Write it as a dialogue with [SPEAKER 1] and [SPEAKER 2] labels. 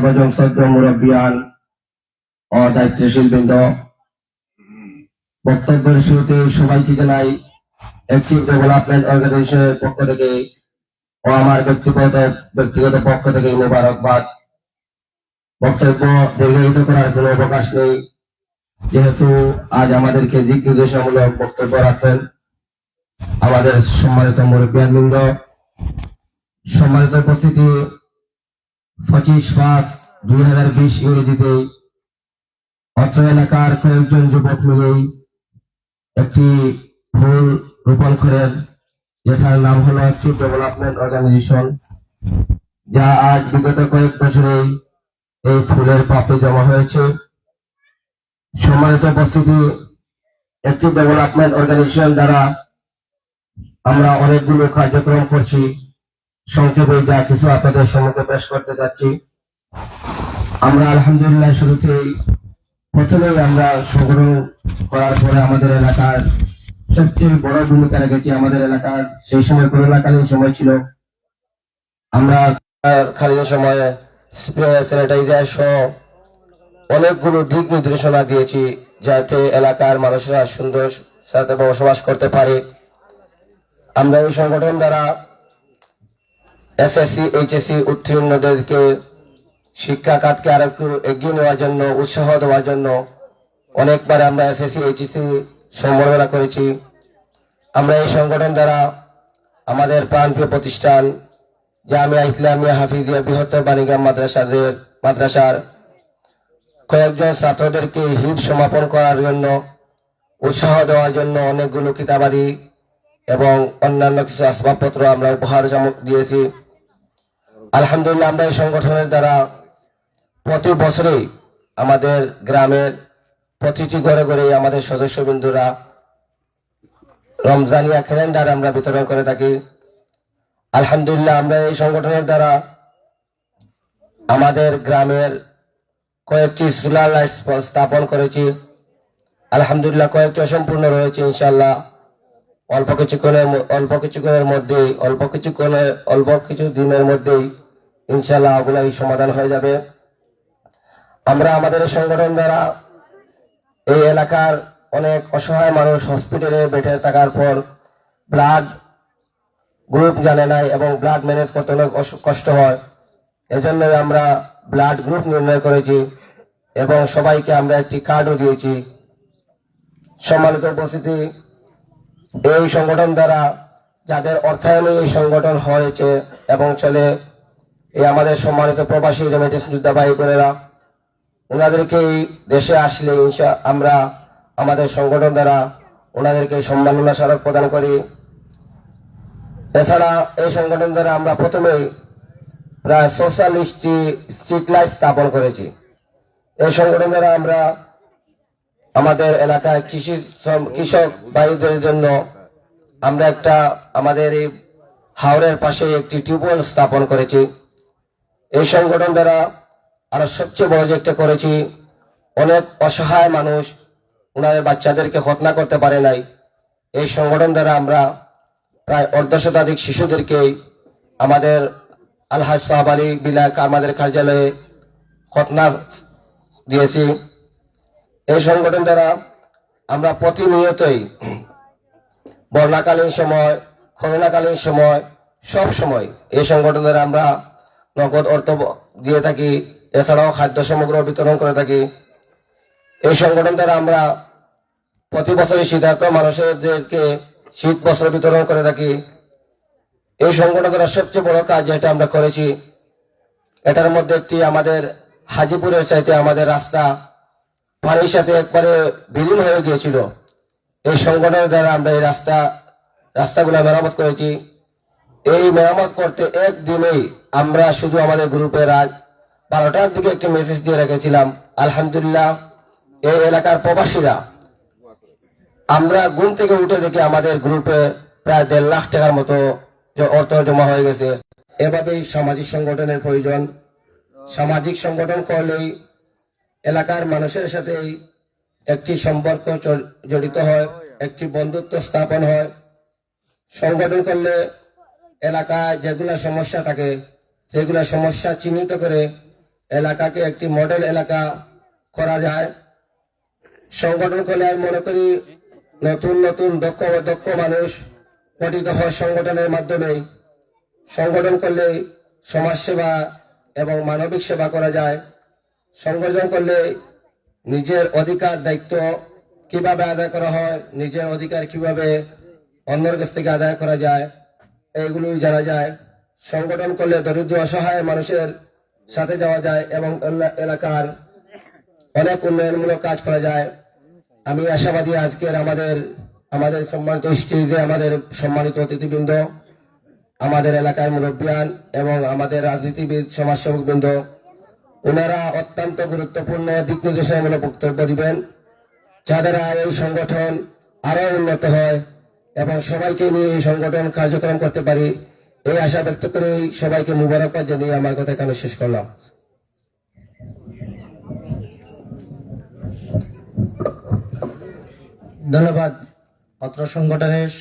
[SPEAKER 1] সর্বজন সদ্য মুরব্বিয়ান ও দায়িত্বশীল বৃন্দ, বক্তব্যের শুরুতে সবাইকে জানাই অ্যাক্টিভ ডেভেলপমেন্ট অর্গানাইজেশনের পক্ষ থেকে ও আমার ব্যক্তিগত পক্ষ থেকে মোবারকবাদ। বক্তব্য দীর্ঘায়িত করার কোনো অবকাশ নেই, যেহেতু আজ আমাদেরকে দিক নির্দেশনামূলক বক্তব্য রাখবেন আমাদের সম্মানিত মুরব্বিয়ানবৃন্দ। সম্মানিত উপস্থিতি, 25/5/2020 ইংরেজিতে অত্র এলাকার কয়েকজন যুবক মিলেই একটি ফুল রোপণ করেন, যেটার নাম হলো অ্যাক্টিভ ডেভেলপমেন্ট অর্গানাইজেশন, যা আজ বিগত কয়েক বছরেই এই ফুলের পাপড়ি জমা হয়েছে। সম্মানিত উপস্থিতি, অ্যাক্টিভ ডেভেলপমেন্ট অর্গানাইজেশন দ্বারা আমরা অনেকগুলো কার্যক্রম করছি। সংক্ষেপে যা কিছু আপনাদের সম্মুখে পেশ করতে যাচ্ছি। আমরা আলহামদুলিল্লাহ শুরুতেই প্রথমেই আমরা সংগঠন করার পরে আমাদের এলাকার সবচেয়ে বড় ভূমিকা রেখেছি। আমাদের এলাকার সেই সময় করোনাকালীন সময় ছিল, আমরা কালীন সময়ে স্প্রে স্যানিটাইজার সহ অনেকগুলো দিক নির্দেশনা দিয়েছি, যাতে এলাকার মানুষরা সুন্দর সাথে বসবাস করতে পারে। আমরা এই সংগঠন দ্বারা এসএসসি এইচএসসি উত্তীর্ণদেরকে শিক্ষা খাতকে আরো একটু এগিয়ে নেওয়ার জন্য, উৎসাহ দেওয়ার জন্য অনেকবার আমরা এসএসসি এইচএসসি সম্বর্ধনা করেছি। আমরা এই সংগঠন দ্বারা আমাদের প্রাণপ্রিয় প্রতিষ্ঠান জামিয়া ইসলামিয়া হাফিজিয়া বৃহত্তর বাণীগ্রাম মাদ্রাসার কয়েকজন ছাত্রদেরকে হিফজ সমাপন করার জন্য, উৎসাহ দেওয়ার জন্য অনেকগুলো কিতাবাদি এবং অন্যান্য কিছু আসবাবপত্র আমরা উপহার দিয়েছি। আলহামদুলিল্লাহ, আমরা এই সংগঠনের দ্বারা প্রতি বছরেই আমাদের গ্রামের প্রতিটি ঘরে ঘরে আমাদের সদস্যবৃন্দরা রমজানিয়া ক্যালেন্ডার আমরা বিতরণ করে থাকি। আলহামদুলিল্লাহ, আমরা এই সংগঠনের দ্বারা আমাদের গ্রামের কয়েকটি সোলার লাইট স্থাপন করেছি। আলহামদুলিল্লাহ, কয়েকটি অসম্পূর্ণ রয়েছে। ইনশাআল্লাহ অল্প কিছু দিনের মধ্যেই ইনশাআল্লাহ ওগুলাই সমাধান হয়ে যাবে। আমরা আমাদের সংগঠন দ্বারা এই এলাকার অনেক অসহায় মানুষ হসপিটালে বেডে থাকার পর ব্লাড গ্রুপ জানে নাই এবং ব্লাড ম্যানেজ করতে অনেক কষ্ট হয়। এজন্য আমরা ব্লাড গ্রুপ নির্ণয় করেছি এবং সবাইকে আমরা একটি কার্ডও দিয়েছি। সম্মানিত উপস্থিতি, এই সংগঠন দ্বারা যাদের অর্থায়নে এই সংগঠন হয়েছে এবং চলে, এই আমাদের সম্মানিত প্রবাসী রেমিটেন্স যোদ্ধাবাহী বোনেরা, ওনাদেরকে এই দেশে আসলে আমরা আমাদের সংগঠন দ্বারা ওনাদেরকে সম্মাননা স্মারক প্রদান করি। এছাড়া এই সংগঠন দ্বারা আমরা প্রথমেই প্রায় 46টি স্ট্রিট লাইট স্থাপন করেছি। এই সংগঠন দ্বারা আমরা আমাদের এলাকায় কৃষক ভাইদের জন্য আমরা আমাদের এই হাওরের পাশে একটি টিউবওয়েল স্থাপন করেছি। এই সংগঠন দ্বারা আরো সবচেয়ে বড় যে একটা করেছি, অনেক অসহায় মানুষ ওনাদের বাচ্চাদেরকে খতনা করতে পারে নাই। এই সংগঠন দ্বারা আমরা প্রায় 1/2 শিশুদেরকে আমাদের আলহাজ সাহাব আলী বিলাক আমাদের কার্যালয়ে খতনা দিয়েছি। এই সংগঠন দ্বারা আমরা প্রতিনিয়তই বন্যাকালীন সময়, করোনাকালীন সময়, সব সময় এই সংগঠন দ্বারা আমরা নগদ অর্থ দিয়ে থাকি। এছাড়াও খাদ্য সামগ্রী বিতরণ করে থাকি। এই সংগঠন দ্বারা আমরা প্রতি বছরই শীতার্ত মানুষদেরকে শীত বস্ত্র বিতরণ করে থাকি। এই সংগঠন দ্বারা সবচেয়ে বড় কাজ যেটা আমরা করেছি, এটার মধ্যে একটি আমাদের হাজিপুরের চাইতে আমাদের রাস্তা পানির সাথে একবারে বিলীন হয়ে গিয়েছিল। এই সংগঠনের দ্বারা আমরা এই রাস্তাগুলো মেরামত করেছি। এই মেরামত করতে একদিনেই আমরা শুধু আমাদের গ্রুপে রাত 12টার দিকে একটি মেসেজ দিয়ে রেখেছিলাম। আলহামদুলিল্লাহ, এই এলাকার প্রবাসীরা আমরা ঘুম থেকে উঠে দেখি আমাদের গ্রুপে প্রায় 1.5 লাখ টাকার মতো অর্থ জমা হয়ে গেছে। এভাবেই সামাজিক সংগঠনের প্রয়োজন। সামাজিক সংগঠন করলেই এলাকার মানুষের সাথে একটি সম্পর্ক জড়িত হয়, একটি বন্ধুত্ব স্থাপন হয়। সংগঠন করলে এলাকায় যেগুলা সমস্যা থাকে সেগুলা সমস্যা চিহ্নিত করে এলাকাকে একটি মডেল এলাকা করা যায়। সংগঠন করলে আমি মনে করি নতুন নতুন দক্ষ মানুষ গঠিত হয় সংগঠনের মাধ্যমে। সংগঠন করলে সমাজসেবা এবং মানবিক সেবা করা যায়। সংগঠন করলে নিজের অধিকার দায়িত্ব কিভাবে আদায় করা হয়, নিজের অধিকার কিভাবে অন্যের কাছ থেকে আদায় করা যায়, এইগুলোই জানা যায়। সংগঠন করলে দরিদ্র অসহায় মানুষের সাথে যাওয়া যায় এবং এলাকার অনেক উন্নয়নমূলক কাজ করা যায়। আমি আশাবাদী আজকের আমাদের সম্মানিত স্টেজে আমাদের সম্মানিত অতিথিবৃন্দ, আমাদের এলাকার মুরব্বিয়ান এবং আমাদের রাজনীতিবিদ সমাজসেবক বৃন্দ, ওনারা অত্যন্ত গুরুত্বপূর্ণ দিক নির্দেশনামূলক বক্তব্য দিবেন, যাদের এই সংগঠন আরো উন্নত হয় এবং সবাইকে নিয়ে এই সংগঠন কার্যক্রম করতে পারি, এই আশা ব্যক্ত করে সবাইকে মুবারকবাদ জানিয়ে আমার কথা এখানে শেষ করলাম।
[SPEAKER 2] ধন্যবাদ। অত্র সংগঠনের